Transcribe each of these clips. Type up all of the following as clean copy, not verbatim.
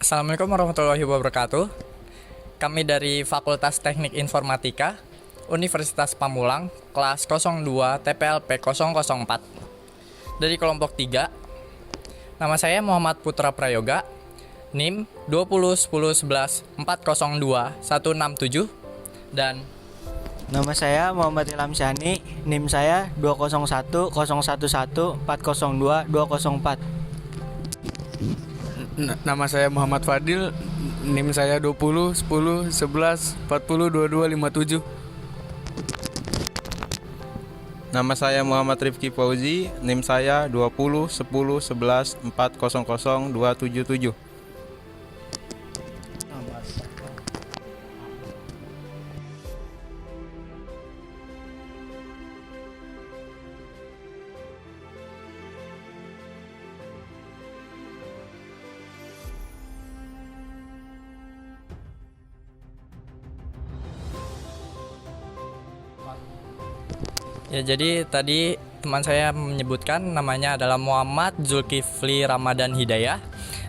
Assalamualaikum warahmatullahi wabarakatuh. Kami dari Fakultas Teknik Informatika, Universitas Pamulang, kelas 02 TPLP 004. Dari kelompok 3, nama saya Muhammad Putra Prayoga, NIM 201011402167, dan Nama saya Muhammad Ilham Syahni, NIM saya 201011402204. Nama saya Muhammad Fadil, NIM saya 201011402257. Nama saya Muhammad Rifki Fauzi, NIM saya 201011400277. ya jadi tadi teman saya menyebutkan namanya adalah Muhammad Zulkifli Ramadan Hidayah,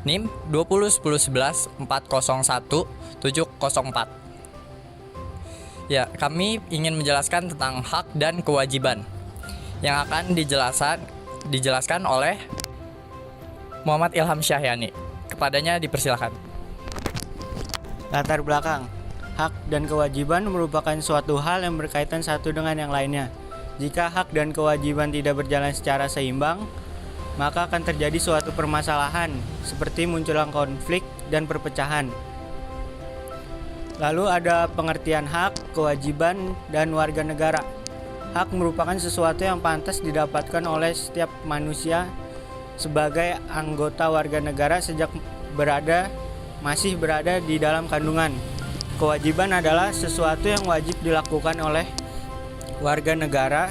NIM 201011401704. Ya, kami ingin menjelaskan tentang hak dan kewajiban yang akan dijelaskan oleh Muhammad Ilham Syahrani. Kepadanya dipersilakan. Latar belakang. Hak dan kewajiban merupakan suatu hal yang berkaitan satu dengan yang lainnya. Jika hak dan kewajiban tidak berjalan secara seimbang, maka akan terjadi suatu permasalahan, seperti munculnya konflik dan perpecahan. Lalu ada pengertian hak, kewajiban, dan warga negara. Hak merupakan sesuatu yang pantas didapatkan oleh setiap manusia sebagai anggota warga negara sejak masih berada di dalam kandungan. Kewajiban adalah sesuatu yang wajib dilakukan oleh warga negara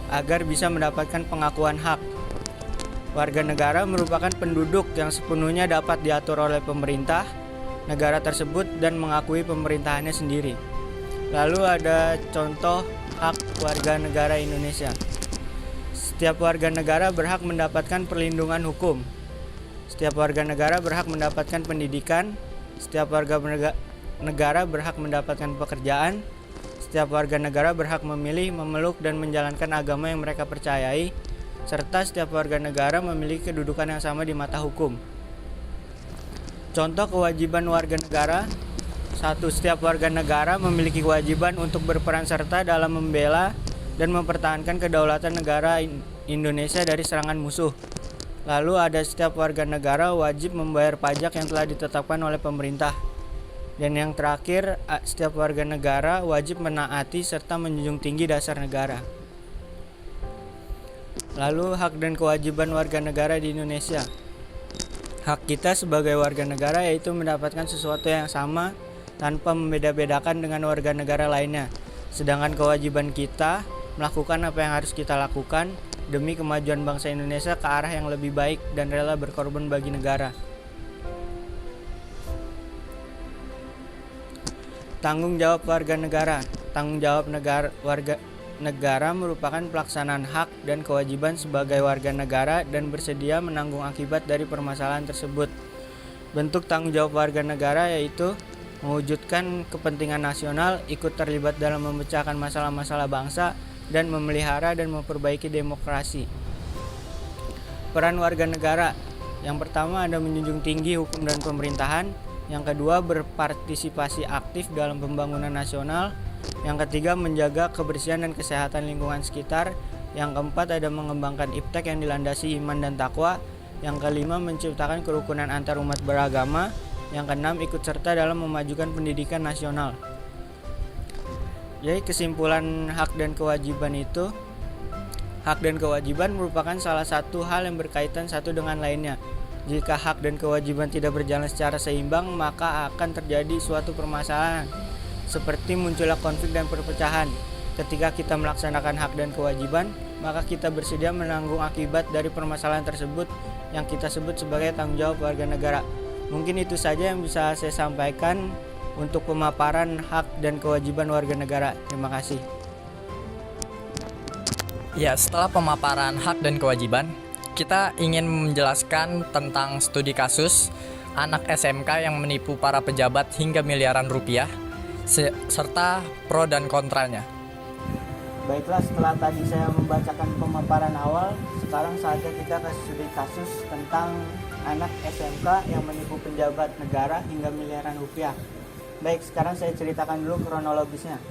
agar bisa mendapatkan pengakuan hak. Warga negara merupakan penduduk yang sepenuhnya dapat diatur oleh pemerintah negara tersebut dan mengakui pemerintahannya sendiri. Lalu ada contoh hak warga negara Indonesia. Setiap warga negara berhak mendapatkan perlindungan hukum. Setiap warga negara berhak mendapatkan pendidikan. Setiap warga negara berhak mendapatkan pekerjaan. Setiap warga negara berhak memilih, memeluk, dan menjalankan agama yang mereka percayai, serta setiap warga negara memiliki kedudukan yang sama di mata hukum. Contoh kewajiban warga negara. 1. Setiap warga negara memiliki kewajiban untuk berperan serta dalam membela dan mempertahankan kedaulatan negara Indonesia dari serangan musuh. Lalu ada setiap warga negara wajib membayar pajak yang telah ditetapkan oleh pemerintah. Dan yang terakhir, setiap warga negara wajib menaati serta menjunjung tinggi dasar negara. Lalu hak dan kewajiban warga negara di Indonesia. Hak kita sebagai warga negara yaitu mendapatkan sesuatu yang sama tanpa membeda-bedakan dengan warga negara lainnya. Sedangkan kewajiban kita melakukan apa yang harus kita lakukan demi kemajuan bangsa Indonesia ke arah yang lebih baik dan rela berkorban bagi negara. Tanggung jawab warga negara. Tanggung jawab warga negara merupakan pelaksanaan hak dan kewajiban sebagai warga negara dan bersedia menanggung akibat dari permasalahan tersebut. Bentuk tanggung jawab warga negara yaitu mewujudkan kepentingan nasional, ikut terlibat dalam memecahkan masalah-masalah bangsa, dan memelihara dan memperbaiki demokrasi. Peran warga negara. Yang pertama ada menjunjung tinggi hukum dan pemerintahan. Yang kedua, berpartisipasi aktif dalam pembangunan nasional. Yang ketiga, menjaga kebersihan dan kesehatan lingkungan sekitar. Yang keempat, ada mengembangkan iptek yang dilandasi iman dan takwa. Yang kelima, menciptakan kerukunan antar umat beragama. Yang keenam, ikut serta dalam memajukan pendidikan nasional. Jadi kesimpulan hak dan kewajiban itu, hak dan kewajiban merupakan salah satu hal yang berkaitan satu dengan lainnya. Jika hak dan kewajiban tidak berjalan secara seimbang, maka akan terjadi suatu permasalahan, seperti munculnya konflik dan perpecahan. Ketika kita melaksanakan hak dan kewajiban, maka kita bersedia menanggung akibat dari permasalahan tersebut yang kita sebut sebagai tanggung jawab warga negara. Mungkin itu saja yang bisa saya sampaikan untuk pemaparan hak dan kewajiban warga negara. Terima kasih. Ya, setelah pemaparan hak dan kewajiban, kita ingin menjelaskan tentang studi kasus anak SMK yang menipu para pejabat hingga miliaran rupiah, serta pro dan kontranya. Baiklah, setelah tadi saya membacakan pemaparan awal, sekarang saatnya kita ke studi kasus tentang anak SMK yang menipu pejabat negara hingga miliaran rupiah. Baik, sekarang saya ceritakan dulu kronologisnya.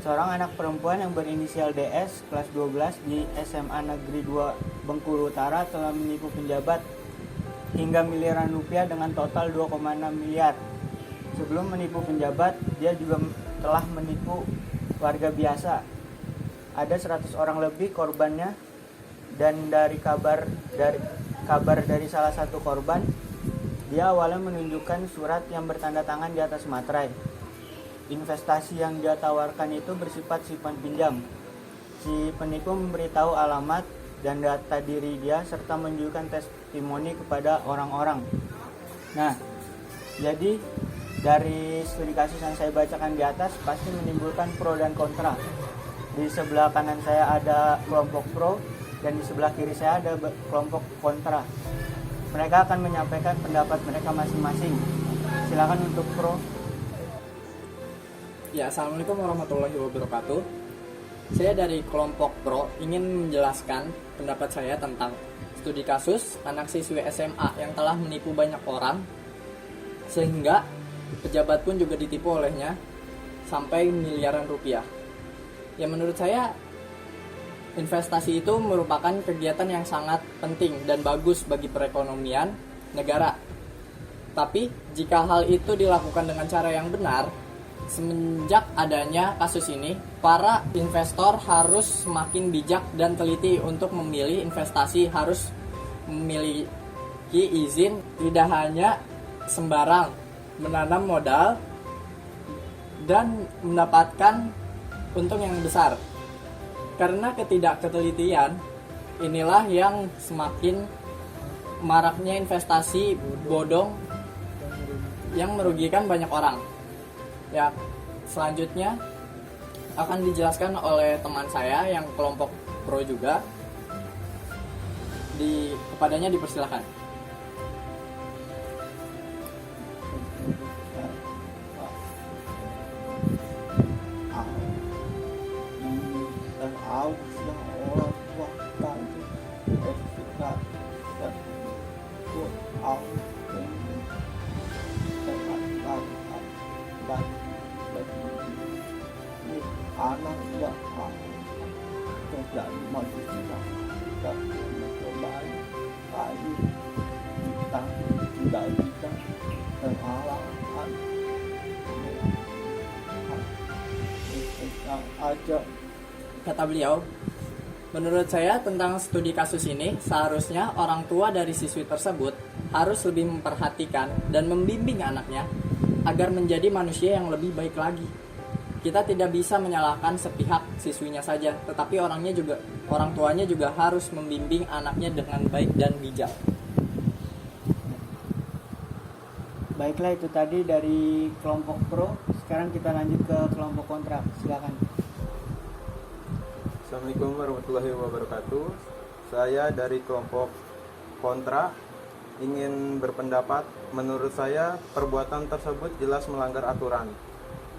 Seorang anak perempuan yang berinisial DS, kelas 12 di SMA Negeri 2 Bengkulu Utara telah menipu penjabat hingga miliaran rupiah dengan total 2,6 miliar. Sebelum menipu penjabat, dia juga telah menipu warga biasa. Ada 100 orang lebih korbannya, dan dari kabar dari salah satu korban, dia awalnya menunjukkan surat yang bertanda tangan di atas materai. Investasi yang dia tawarkan itu bersifat simpan pinjam. Si penipu memberitahu alamat dan data diri dia serta menunjukkan testimoni kepada orang-orang. Nah, jadi dari studi kasus yang saya bacakan di atas pasti menimbulkan pro dan kontra. Di sebelah kanan saya ada kelompok pro dan di sebelah kiri saya ada kelompok kontra. Mereka akan menyampaikan pendapat mereka masing-masing. Silakan untuk pro. Ya, Assalamualaikum warahmatullahi wabarakatuh. Saya dari kelompok pro ingin menjelaskan pendapat saya tentang studi kasus anak siswi SMA yang telah menipu banyak orang, sehingga pejabat pun juga ditipu olehnya sampai miliaran rupiah. Ya, menurut saya investasi itu merupakan kegiatan yang sangat penting dan bagus bagi perekonomian negara. Tapi jika hal itu dilakukan dengan cara yang benar, semenjak adanya kasus ini, para investor harus semakin bijak dan teliti untuk memilih investasi, harus memiliki izin, tidak hanya sembarang menanam modal dan mendapatkan untung yang besar. Karena ketidaktelitian inilah yang semakin maraknya investasi bodong yang merugikan banyak orang. Ya, selanjutnya akan dijelaskan oleh teman saya yang kelompok pro juga. Kepadanya dipersilakan. anak yang terjadi manusia dan kembali kayu kita tidak bisa terhalangan aja. Kata beliau, menurut saya tentang studi kasus ini, seharusnya orang tua dari siswi tersebut harus lebih memperhatikan dan membimbing anaknya agar menjadi manusia yang lebih baik lagi. Kita tidak bisa menyalahkan sepihak siswinya saja, tetapi orang tuanya juga harus membimbing anaknya dengan baik dan bijak. Baiklah, itu tadi dari kelompok pro. Sekarang kita lanjut ke kelompok kontra. Silakan. Assalamualaikum warahmatullahi wabarakatuh. Saya dari kelompok kontra ingin berpendapat, menurut saya perbuatan tersebut jelas melanggar aturan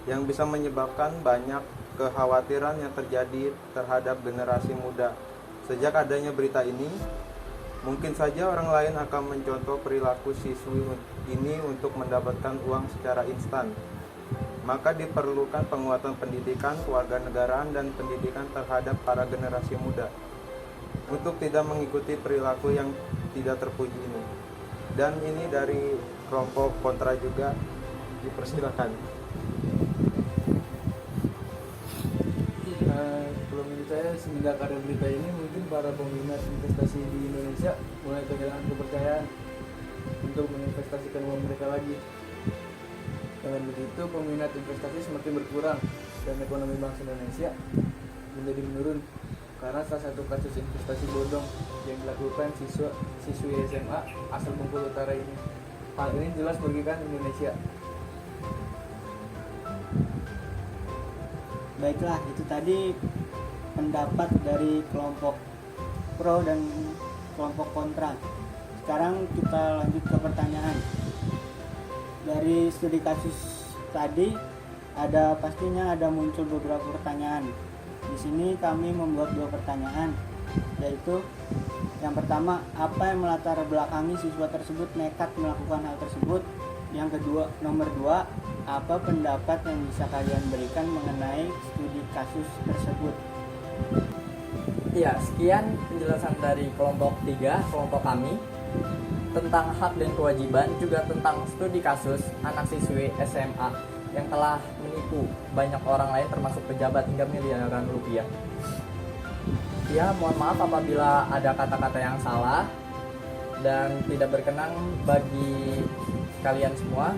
yang bisa menyebabkan banyak kekhawatiran yang terjadi terhadap generasi muda. Sejak adanya berita ini, mungkin saja orang lain akan mencontoh perilaku siswi ini untuk mendapatkan uang secara instan. Maka diperlukan penguatan pendidikan kewarganegaraan dan pendidikan terhadap para generasi muda untuk tidak mengikuti perilaku yang tidak terpuji ini. Dan ini dari kelompok kontra juga, dipersilakan. Kalau menurut saya, semenjak ada berita ini, mungkin para peminat investasi di Indonesia mulai kehilangan kepercayaan untuk menginvestasikan uang mereka lagi. Dengan begitu, peminat investasi semakin berkurang dan ekonomi bangsa Indonesia menjadi menurun karena salah satu kasus investasi bodong yang dilakukan siswi SMA asal Bengkulu Utara ini. Hal ini jelas merugikan Indonesia. Baiklah, itu tadi pendapat dari kelompok pro dan kelompok kontra. Sekarang kita lanjut ke pertanyaan. Dari studi kasus tadi pastinya ada muncul beberapa pertanyaan. Di sini kami membuat 2 pertanyaan, yaitu yang pertama, apa yang melatar belakangi siswa tersebut nekat melakukan hal tersebut? Yang kedua, nomor 2, apa pendapat yang bisa kalian berikan mengenai studi kasus tersebut? Ya, sekian penjelasan dari kelompok 3, kelompok kami, tentang hak dan kewajiban, juga tentang studi kasus anak siswi SMA yang telah menipu banyak orang lain termasuk pejabat hingga miliaran rupiah. Ya, mohon maaf apabila ada kata-kata yang salah dan tidak berkenan bagi kalian semua.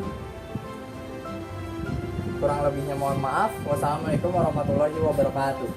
Kurang lebihnya mohon maaf. Wassalamualaikum warahmatullahi wabarakatuh.